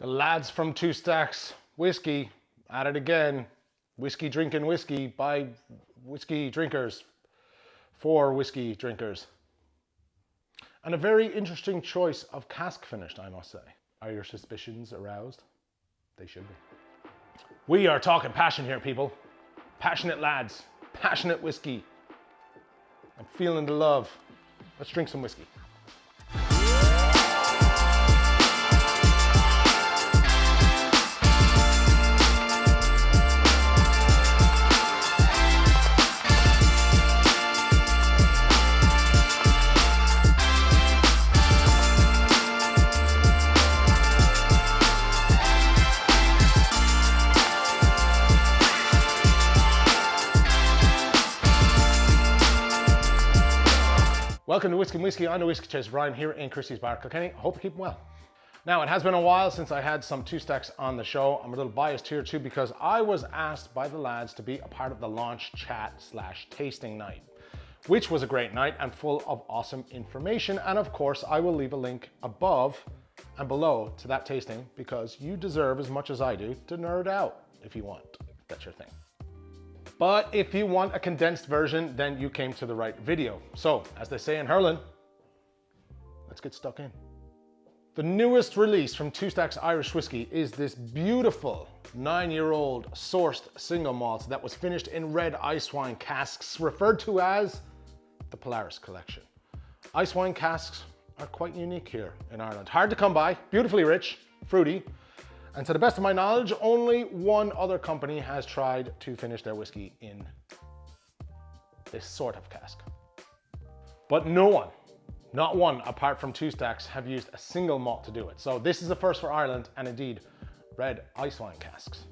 The lads from Two Stacks Whiskey at it again. Whiskey drinking whiskey by whiskey drinkers for whiskey drinkers. And a very interesting choice of cask finished, I must say. Are your suspicions aroused? They should be. We are talking passion here, people. Passionate lads, passionate whiskey. I'm feeling the love. Let's drink some whiskey. Welcome to Whiskey and Whiskey. I'm the Whiskey Chaser Brian here in Christy's bar, Kilkenny. I hope you're keeping well. Now, it has been a while since I had some Two Stacks on the show. I'm a little biased here too because I was asked by the lads to be a part of the launch chat / tasting night, which was a great night and full of awesome information. And of course, I will leave a link above and below to that tasting because you deserve as much as I do to nerd out if you want. That's your thing. But if you want a condensed version, then you came to the right video. So, as they say in hurling, let's get stuck in. The newest release from Two Stacks Irish Whiskey is this beautiful 9-year-old sourced single malt that was finished in red ice wine casks, referred to as the Polaris Collection. Ice wine casks are quite unique here in Ireland. Hard to come by, beautifully rich, fruity, and to the best of my knowledge, only one other company has tried to finish their whiskey in this sort of cask. But no one, not one apart from Two Stacks, have used a single malt to do it. So this is a first for Ireland and indeed red ice wine casks.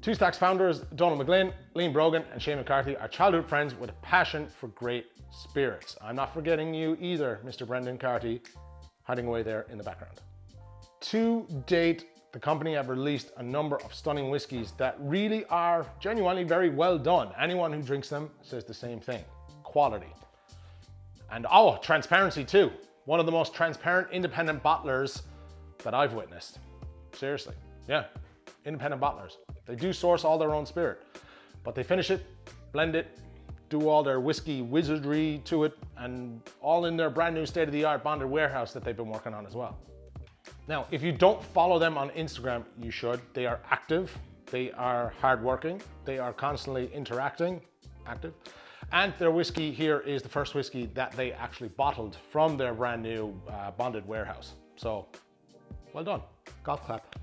Two Stacks founders Donald McGlynn, Liam Brogan and Shane McCarthy are childhood friends with a passion for great spirits. I'm not forgetting you either, Mr. Brendan Carty, hiding away there in the background. To date, the company have released a number of stunning whiskies that really are genuinely very well done. Anyone who drinks them says the same thing, quality. And oh, transparency too. One of the most transparent independent bottlers that I've witnessed. Seriously, yeah, independent bottlers. They do source all their own spirit, but they finish it, blend it, do all their whiskey wizardry to it, and all in their brand new state-of-the-art bonded warehouse that they've been working on as well. Now, if you don't follow them on Instagram, you should. They are active, they are hardworking, they are constantly interacting, active. And their whiskey here is the first whiskey that they actually bottled from their brand new bonded warehouse. So, well done, golf clap.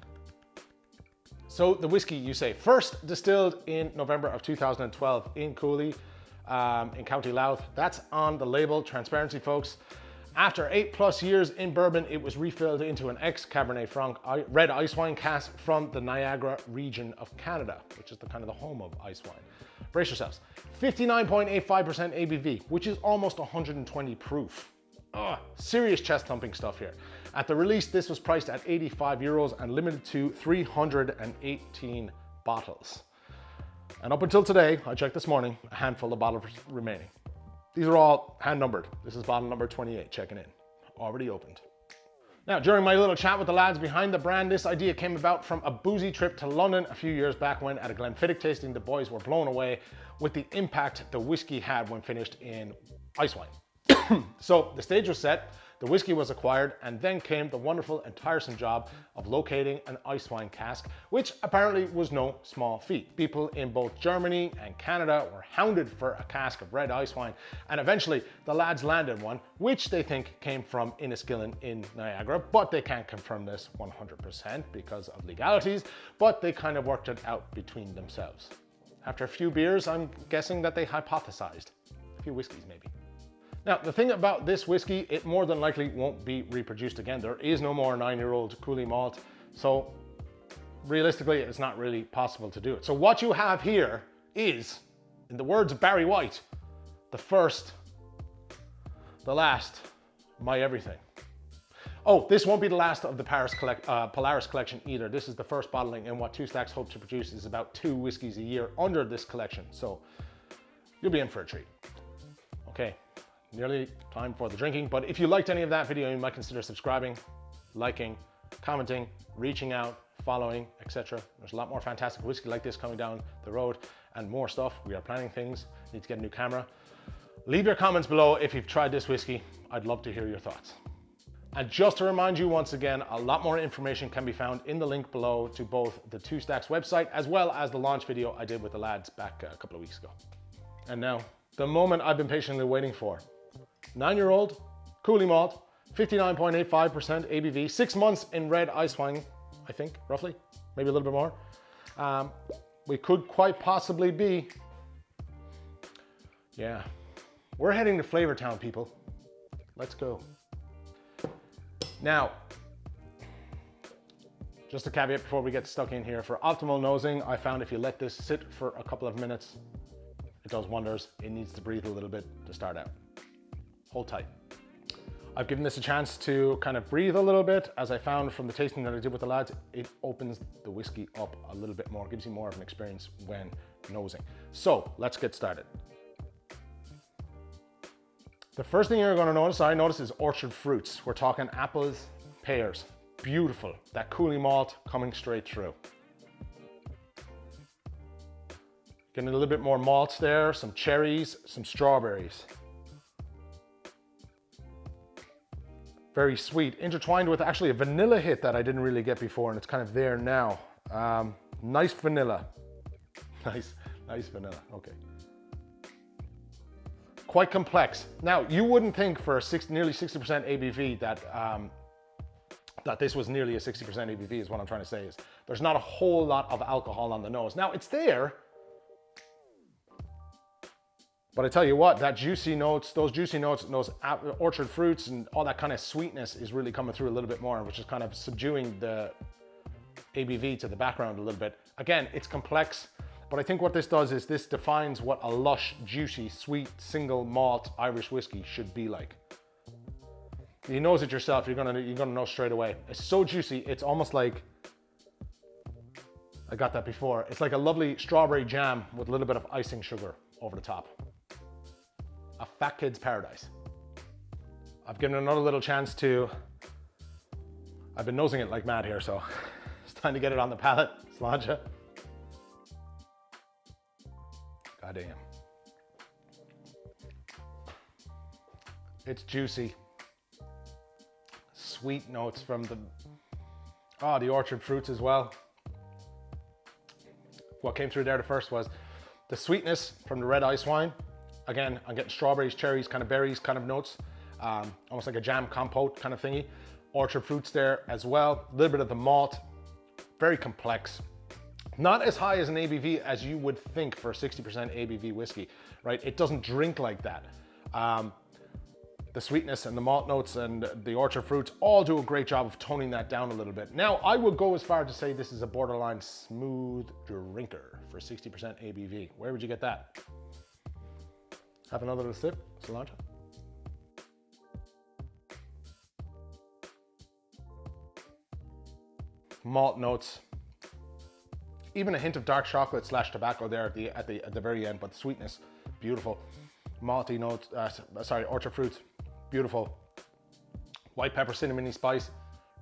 So the whiskey, you say, first distilled in November of 2012 in Cooley, in County Louth. That's on the label, transparency folks. After 8+ years in bourbon, it was refilled into an ex-Cabernet Franc red ice wine cask from the Niagara region of Canada, which is the kind of the home of ice wine. Brace yourselves. 59.85% ABV, which is almost 120 proof. Serious chest thumping stuff here. At the release, this was priced at €85 and limited to 318 bottles. And up until today, I checked this morning, a handful of bottles remaining. These are all hand numbered. This is bottle number 28, checking in. Already opened. Now, during my little chat with the lads behind the brand, this idea came about from a boozy trip to London a few years back when at a Glenfiddich tasting, the boys were blown away with the impact the whiskey had when finished in ice wine. So the stage was set, the whiskey was acquired, and then came the wonderful and tiresome job of locating an ice wine cask, which apparently was no small feat. People in both Germany and Canada were hounded for a cask of red ice wine, and eventually the lads landed one, which they think came from Inniskillen in Niagara, but they can't confirm this 100% because of legalities, but they kind of worked it out between themselves. After a few beers, I'm guessing that they hypothesized. A few whiskeys maybe. Now, the thing about this whiskey, it more than likely won't be reproduced again. There is no more 9-year-old Cooley malt, so realistically, it's not really possible to do it. So what you have here is, in the words of Barry White, the first, the last, my everything. Oh, this won't be the last of the Polaris collection either. This is the first bottling, and what Two Stacks hope to produce is about 2 whiskeys a year under this collection. So you'll be in for a treat. Okay, nearly time for the drinking, but if you liked any of that video, you might consider subscribing, liking, commenting, reaching out, following, etc. There's a lot more fantastic whiskey like this coming down the road and more stuff. We are planning things, need to get a new camera. Leave your comments below if you've tried this whiskey. I'd love to hear your thoughts. And just to remind you once again, a lot more information can be found in the link below to both the 2 Stacks website as well as the launch video I did with the lads back a couple of weeks ago. And now, the moment I've been patiently waiting for. 9-year-old, Cooley Malt, 59.85% ABV, 6 months in red ice wine, I think, roughly, maybe a little bit more. We could quite possibly be, yeah. We're heading to Flavor Town, people. Let's go. Now, just a caveat before we get stuck in here. For optimal nosing, I found if you let this sit for a couple of minutes, it does wonders. It needs to breathe a little bit to start out. Hold tight. I've given this a chance to kind of breathe a little bit. As I found from the tasting that I did with the lads, it opens the whiskey up a little bit more, gives you more of an experience when nosing. So let's get started. The first thing you're going to notice, I notice, is orchard fruits. We're talking apples, pears. Beautiful. That Cooley Malt coming straight through. Getting a little bit more malts there, some cherries, some strawberries. Very sweet, intertwined with actually a vanilla hit that I didn't really get before, and it's kind of there now. Nice vanilla. Nice vanilla, okay. Quite complex. Now, you wouldn't think for a nearly 60% ABV that this was nearly a 60% ABV is what I'm trying to say is. There's not a whole lot of alcohol on the nose. Now, it's there, but I tell you what, those juicy notes, those orchard fruits and all that kind of sweetness is really coming through a little bit more, which is kind of subduing the ABV to the background a little bit. Again, it's complex. But I think what this does is this defines what a lush, juicy, sweet, single malt Irish whiskey should be like. You know it yourself, you're gonna know straight away. It's so juicy, it's almost like, I got that before, it's like a lovely strawberry jam with a little bit of icing sugar over the top. A fat kid's paradise. I've given it another little chance to, I've been nosing it like mad here, so it's time to get it on the palate. Sláinte. God damn. It's juicy. Sweet notes from the orchard fruits as well. What came through there the first was the sweetness from the red ice wine. Again, I'm getting strawberries, cherries, kind of berries kind of notes. Almost like a jam compote kind of thingy. Orchard fruits there as well. A little bit of the malt. Very complex. Not as high as an ABV as you would think for a 60% ABV whiskey, right? It doesn't drink like that. The sweetness and the malt notes and the orchard fruits all do a great job of toning that down a little bit. Now, I would go as far to say this is a borderline smooth drinker for 60% ABV. Where would you get that? Have another little sip, Sláinte. Malt notes. Even a hint of dark chocolate / tobacco there at the very end, but the sweetness, beautiful. Malty notes, orchard fruits, beautiful. White pepper, cinnamony spice,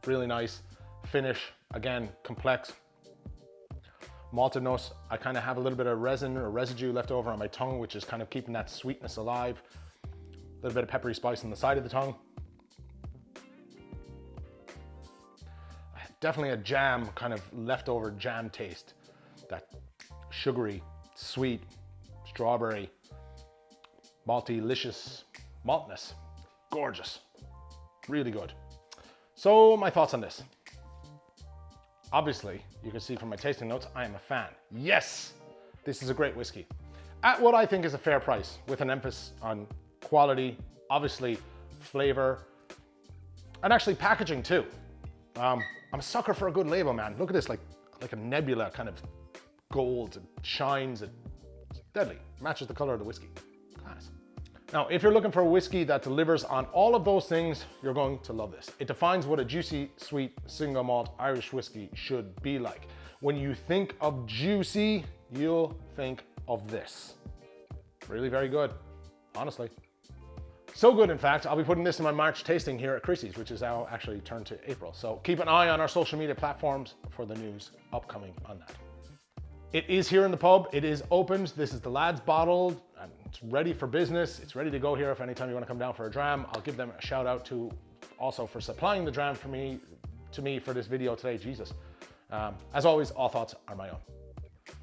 really nice. Finish, again, complex. Malted notes, I kind of have a little bit of resin or residue left over on my tongue, which is kind of keeping that sweetness alive. A little bit of peppery spice on the side of the tongue. Definitely a jam, kind of leftover jam taste. That sugary, sweet, strawberry, malty-licious maltness. Gorgeous, really good. So my thoughts on this. Obviously, you can see from my tasting notes, I am a fan. Yes, this is a great whiskey. At what I think is a fair price, with an emphasis on quality, obviously flavor, and actually packaging too. I'm a sucker for a good label, man. Look at this, like a nebula kind of gold. It shines, it's deadly. Matches the color of the whiskey. Class. Now, if you're looking for a whiskey that delivers on all of those things, you're going to love this. It defines what a juicy, sweet, single malt Irish whiskey should be like. When you think of juicy, you'll think of this. Really very good, honestly. So good, in fact, I'll be putting this in my March tasting here at Christy's, which is now actually turned to April. So keep an eye on our social media platforms for the news upcoming on that. It is here in the pub. It is opened. This is the lads' bottle, and it's ready for business. It's ready to go here if anytime you want to come down for a dram. I'll give them a shout out to also for supplying the dram to me for this video today. Jesus. As always, all thoughts are my own.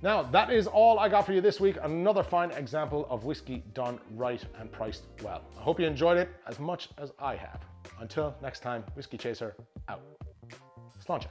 Now, that is all I got for you this week. Another fine example of whiskey done right and priced well. I hope you enjoyed it as much as I have. Until next time, Whiskey Chaser out. Sláinte.